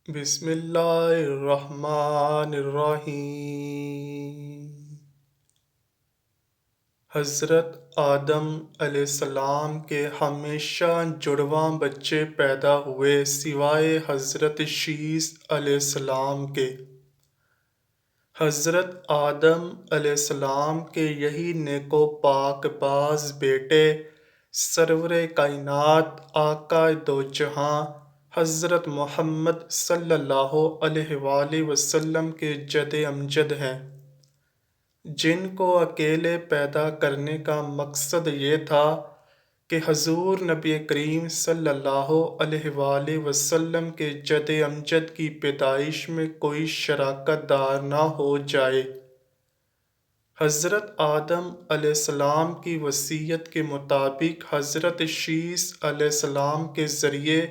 بسم اللہ الرحمن الرحیم۔ حضرت آدم علیہ السلام کے ہمیشہ جڑواں بچے پیدا ہوئے سوائے حضرت شیث علیہ السلام کے۔ حضرت آدم علیہ السلام کے یہی نیک و پاک باز بیٹے سرور کائنات آقا دو جہاں حضرت محمد صلی اللہ علیہ وآلہ وسلم کے جد امجد ہیں، جن کو اکیلے پیدا کرنے کا مقصد یہ تھا کہ حضور نبی کریم صلی اللہ علیہ وآلہ وسلم کے جد امجد کی پیدائش میں کوئی شراکت دار نہ ہو جائے۔ حضرت آدم علیہ السلام کی وصیت کے مطابق حضرت شیث علیہ السلام کے ذریعے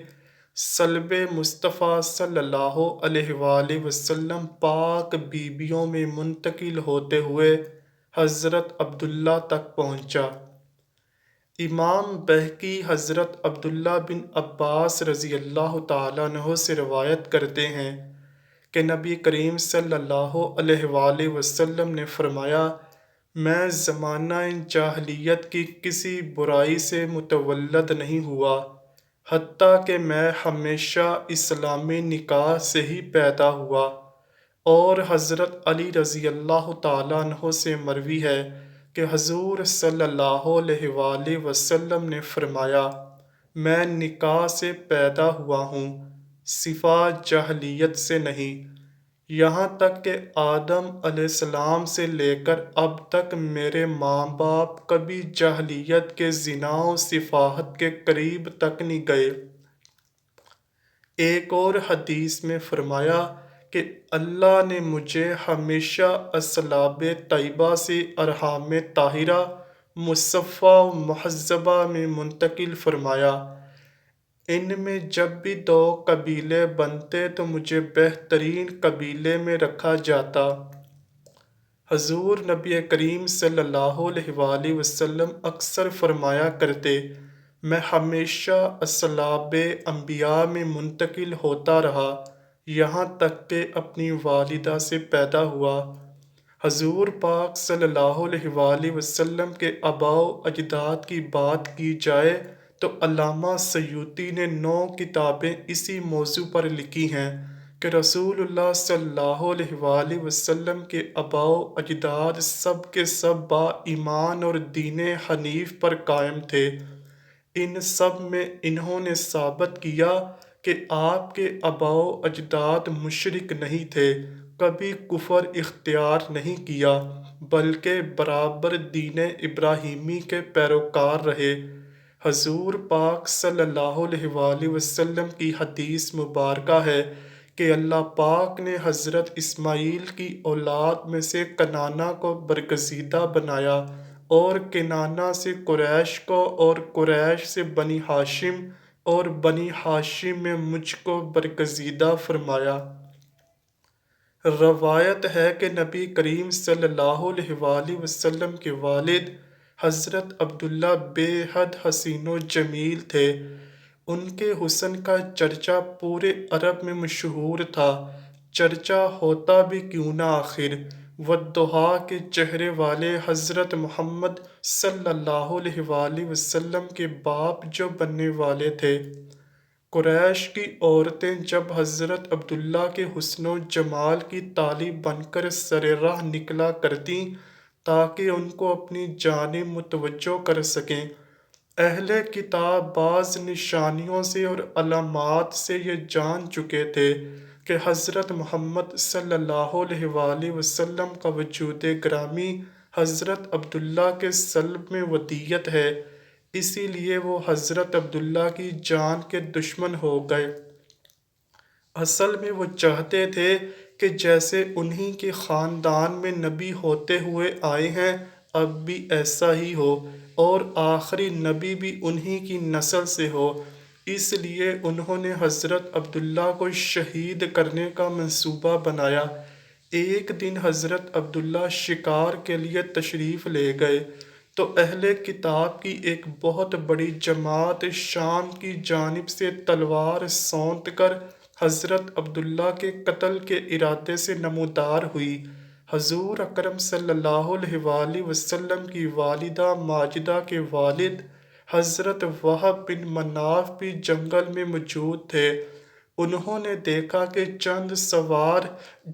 صلب مصطفیٰ صلی اللہ علیہ وآلہ وسلم پاک بیبیوں میں منتقل ہوتے ہوئے حضرت عبداللہ تک پہنچا۔ امام بہقی حضرت عبداللہ بن عباس رضی اللہ تعالیٰ عنہ سے روایت کرتے ہیں کہ نبی کریم صلی اللہ علیہ وآلہ وسلم نے فرمایا، میں زمانہ جاہلیت کی کسی برائی سے متولد نہیں ہوا، حتیٰ کہ میں ہمیشہ اسلامی نکاح سے ہی پیدا ہوا۔ اور حضرت علی رضی اللہ تعالیٰ عنہ سے مروی ہے کہ حضور صلی اللہ علیہ وآلہ وسلم نے فرمایا، میں نکاح سے پیدا ہوا ہوں، سوا جاہلیت سے نہیں۔ یہاں تک کہ آدم علیہ السلام سے لے کر اب تک میرے ماں باپ کبھی جاہلیت کے زنا و سفاہت کے قریب تک نہیں گئے۔ ایک اور حدیث میں فرمایا کہ اللہ نے مجھے ہمیشہ اصلاب طیبہ سے ارحام طاہرہ مصفہ و مہذبہ میں منتقل فرمایا۔ ان میں جب بھی دو قبیلے بنتے تو مجھے بہترین قبیلے میں رکھا جاتا۔ حضور نبی کریم صلی اللہ علیہ وآلہ وسلم اکثر فرمایا کرتے، میں ہمیشہ اصلاب انبیاء میں منتقل ہوتا رہا، یہاں تک کہ اپنی والدہ سے پیدا ہوا۔ حضور پاک صلی اللہ علیہ وآلہ وسلم کے آباء و اجداد کی بات کی جائے تو علامہ سیوطی نے 9 کتابیں اسی موضوع پر لکھی ہیں کہ رسول اللہ صلی اللہ علیہ وآلہ وسلم کے آباء و اجداد سب کے سب با ایمان اور دین حنیف پر قائم تھے۔ ان سب میں انہوں نے ثابت کیا کہ آپ کے آباء و اجداد مشرک نہیں تھے، کبھی کفر اختیار نہیں کیا، بلکہ برابر دین ابراہیمی کے پیروکار رہے۔ حضور پاک صلی اللہ علیہ وآلہ وسلم کی حدیث مبارکہ ہے کہ اللہ پاک نے حضرت اسماعیل کی اولاد میں سے کنعانہ کو برگزیدہ بنایا، اور کنعانہ سے قریش کو، اور قریش سے بنی ہاشم، اور بنی ہاشم میں مجھ کو برگزیدہ فرمایا۔ روایت ہے کہ نبی کریم صلی اللہ علیہ وآلہ وسلم کے والد حضرت عبداللہ بے حد حسین و جمیل تھے۔ ان کے حسن کا چرچا پورے عرب میں مشہور تھا، چرچا ہوتا بھی کیوں نہ آخر، والضحیٰ کے چہرے والے حضرت محمد صلی اللہ علیہ وآلہ وسلم کے باپ جو بننے والے تھے۔ قریش کی عورتیں جب حضرت عبداللہ کے حسن و جمال کی طالب بن کر سر راہ نکلا کرتیں تاکہ ان کو اپنی جانب متوجہ کر سکیں۔ اہل کتاب بعض نشانیوں سے اور علامات سے یہ جان چکے تھے کہ حضرت محمد صلی اللہ علیہ وآلہ وسلم کا وجود گرامی حضرت عبداللہ کے صلب میں ودیعت ہے، اسی لیے وہ حضرت عبداللہ کی جان کے دشمن ہو گئے۔ اصل میں وہ چاہتے تھے کہ جیسے انہی کے خاندان میں نبی ہوتے ہوئے آئے ہیں، اب بھی ایسا ہی ہو، اور آخری نبی بھی انہی کی نسل سے ہو۔ اس لیے انہوں نے حضرت عبداللہ کو شہید کرنے کا منصوبہ بنایا۔ ایک دن حضرت عبداللہ شکار کے لیے تشریف لے گئے تو اہل کتاب کی ایک بہت بڑی جماعت شام کی جانب سے تلوار سونت کر حضرت عبداللہ کے قتل کے ارادے سے نمودار ہوئی۔ حضور اکرم صلی اللہ علیہ وآلہ وسلم کی والدہ ماجدہ کے والد حضرت وہب بن مناف بھی جنگل میں موجود تھے۔ انہوں نے دیکھا کہ چند سوار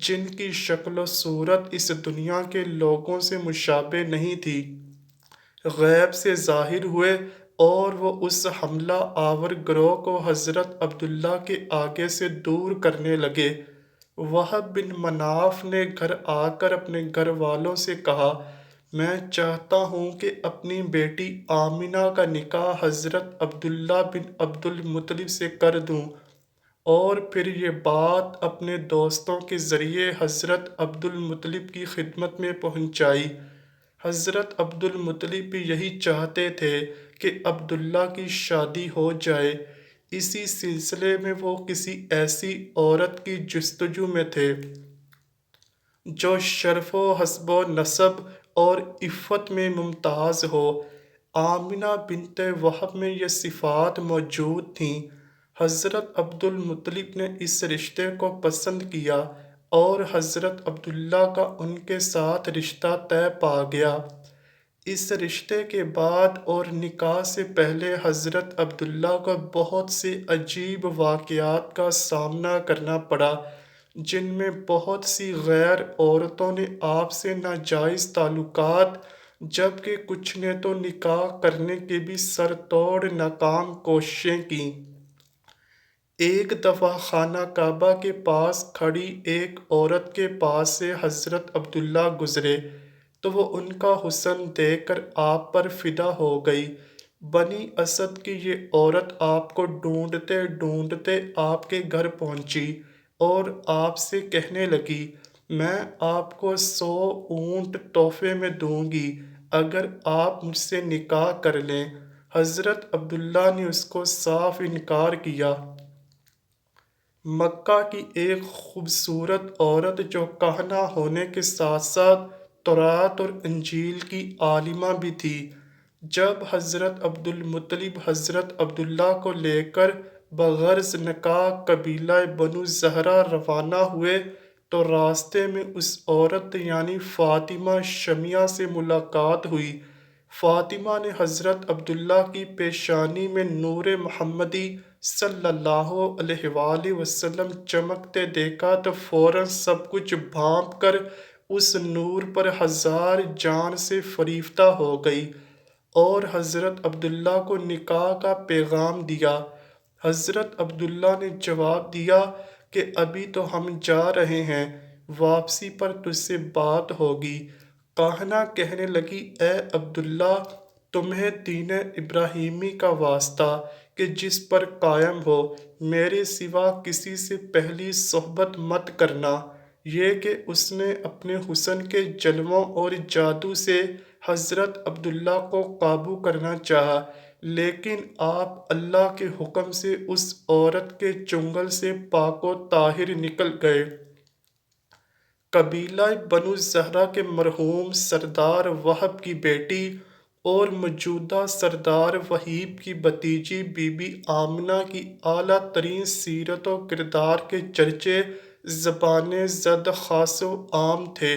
جن کی شکل و صورت اس دنیا کے لوگوں سے مشابہ نہیں تھی، غیب سے ظاہر ہوئے اور وہ اس حملہ آور گروہ کو حضرت عبداللہ کے آگے سے دور کرنے لگے۔ وہب بن مناف نے گھر آ کر اپنے گھر والوں سے کہا، میں چاہتا ہوں کہ اپنی بیٹی آمنہ کا نکاح حضرت عبداللہ بن عبد المطلب سے کر دوں، اور پھر یہ بات اپنے دوستوں کے ذریعے حضرت عبد المطلب کی خدمت میں پہنچائی۔ حضرت عبد المطلب بھی یہی چاہتے تھے کہ عبداللہ کی شادی ہو جائے۔ اسی سلسلے میں وہ کسی ایسی عورت کی جستجو میں تھے جو شرف و حسب و نسب اور عفت میں ممتاز ہو۔ آمنہ بنت وہب میں یہ صفات موجود تھیں۔ حضرت عبد المطلب نے اس رشتے کو پسند کیا اور حضرت عبداللہ کا ان کے ساتھ رشتہ طے پا گیا۔ اس رشتے کے بعد اور نکاح سے پہلے حضرت عبداللہ کو بہت سے عجیب واقعات کا سامنا کرنا پڑا، جن میں بہت سی غیر عورتوں نے آپ سے ناجائز تعلقات، جبکہ کچھ نے تو نکاح کرنے کی بھی سر توڑ ناکام کوششیں کیں۔ ایک دفعہ خانہ کعبہ کے پاس کھڑی ایک عورت کے پاس سے حضرت عبداللہ گزرے تو وہ ان کا حسن دیکھ کر آپ پر فدا ہو گئی۔ بنی اسد کی یہ عورت آپ کو ڈھونڈتے ڈھونڈتے آپ کے گھر پہنچی اور آپ سے کہنے لگی، میں آپ کو 100 اونٹ تحفے میں دوں گی اگر آپ مجھ سے نکاح کر لیں۔ حضرت عبداللہ نے اس کو صاف انکار کیا۔ مکہ کی ایک خوبصورت عورت جو کہنہ ہونے کے ساتھ ساتھ تورات اور انجیل کی عالمہ بھی تھی، جب حضرت عبد المطلب حضرت عبداللہ کو لے کر بغرض نکاح قبیلہ بنو زہرہ روانہ ہوئے تو راستے میں اس عورت یعنی فاطمہ شمیہ سے ملاقات ہوئی۔ فاطمہ نے حضرت عبداللہ کی پیشانی میں نور محمدی صلی اللہ علیہ وآلہ وسلم چمکتے دیکھا تو فوراً سب کچھ بھانپ کر اس نور پر ہزار جان سے فریفتہ ہو گئی اور حضرت عبداللہ کو نکاح کا پیغام دیا۔ حضرت عبداللہ نے جواب دیا کہ ابھی تو ہم جا رہے ہیں، واپسی پر تجھ سے بات ہوگی۔ کہنہ کہنے لگی، اے عبداللہ، تمہیں دین ابراہیمی کا واسطہ کہ جس پر قائم ہو، میرے سوا کسی سے پہلی صحبت مت کرنا۔ یہ کہ اس نے اپنے حسن کے جلووں اور جادو سے حضرت عبداللہ کو قابو کرنا چاہا، لیکن آپ اللہ کے حکم سے اس عورت کے چنگل سے پاک و طاہر نکل گئے۔ قبیلہ بنو زہرہ کے مرحوم سردار وہب کی بیٹی اور موجودہ سردار وہیب کی بھتیجی بی بی آمنہ کی اعلیٰ ترین سیرت و کردار کے چرچے زبان زد خاص و عام تھے۔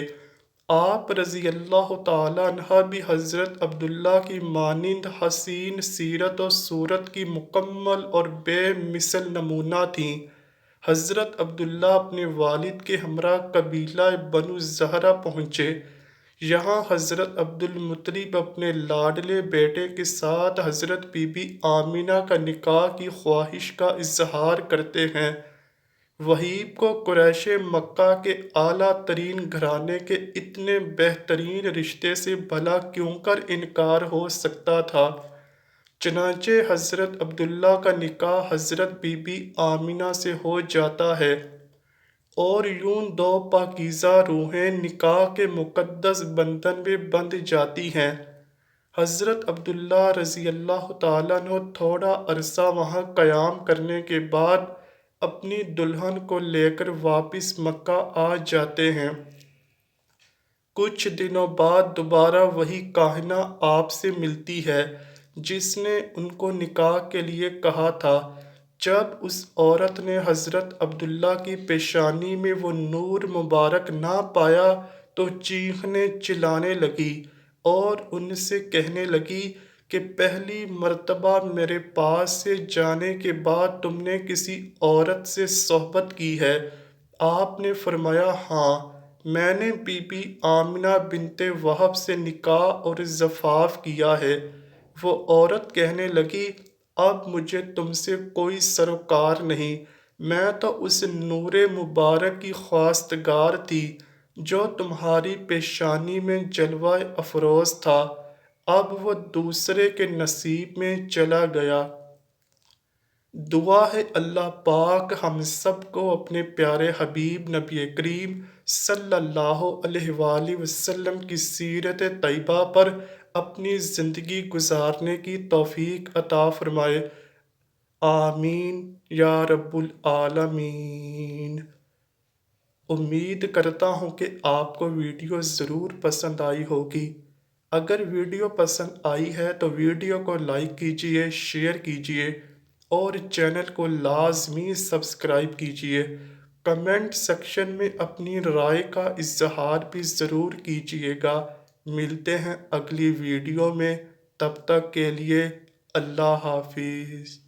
آپ رضی اللہ تعالیٰ عنہ بھی حضرت عبداللہ کی مانند حسین سیرت و صورت کی مکمل اور بے مثل نمونہ تھیں۔ حضرت عبداللہ اپنے والد کے ہمراہ قبیلہ بنو زہرہ پہنچے۔ یہاں حضرت عبد المطلب اپنے لاڈلے بیٹے کے ساتھ حضرت بی بی آمنہ کا نکاح کی خواہش کا اظہار کرتے ہیں۔ وہیب کو قریش مکہ کے اعلیٰ ترین گھرانے کے اتنے بہترین رشتے سے بھلا کیوں کر انکار ہو سکتا تھا؟ چنانچہ حضرت عبداللہ کا نکاح حضرت بی بی آمنہ سے ہو جاتا ہے اور یوں دو پاکیزہ روحیں نکاح کے مقدس بندھن میں بندھ جاتی ہیں۔ حضرت عبداللہ رضی اللہ تعالیٰ عنہ تھوڑا عرصہ وہاں قیام کرنے کے بعد اپنی دلہن کو لے کر واپس مکہ آ جاتے ہیں۔ کچھ دنوں بعد دوبارہ وہی کاہنہ آپ سے ملتی ہے جس نے ان کو نکاح کے لیے کہا تھا۔ جب اس عورت نے حضرت عبداللہ کی پیشانی میں وہ نور مبارک نہ پایا تو چیخنے چلانے لگی اور ان سے کہنے لگی کہ پہلی مرتبہ میرے پاس سے جانے کے بعد تم نے کسی عورت سے صحبت کی ہے؟ آپ نے فرمایا ہاں، میں نے بی بی آمنہ بنت وہب سے نکاح اور زفاف کیا ہے۔ وہ عورت کہنے لگی اب مجھے تم سے کوئی سروکار نہیں، میں تو اس نور مبارک کی خواستگار تھی جو تمہاری پیشانی میں جلوہ افروز تھا، اب وہ دوسرے کے نصیب میں چلا گیا۔ دعا ہے اللہ پاک ہم سب کو اپنے پیارے حبیب نبی کریم صلی اللہ علیہ وآلہ وسلم کی سیرت طیبہ پر اپنی زندگی گزارنے کی توفیق عطا فرمائے، آمین یا رب العالمین۔ امید کرتا ہوں کہ آپ کو ویڈیو ضرور پسند آئی ہوگی۔ اگر ویڈیو پسند آئی ہے تو ویڈیو کو لائک کیجئے، شیئر کیجئے اور چینل کو لازمی سبسکرائب کیجئے۔ کمنٹ سیکشن میں اپنی رائے کا اظہار بھی ضرور کیجئے گا۔ ملتے ہیں اگلی ویڈیو میں، تب تک کے لیے اللہ حافظ۔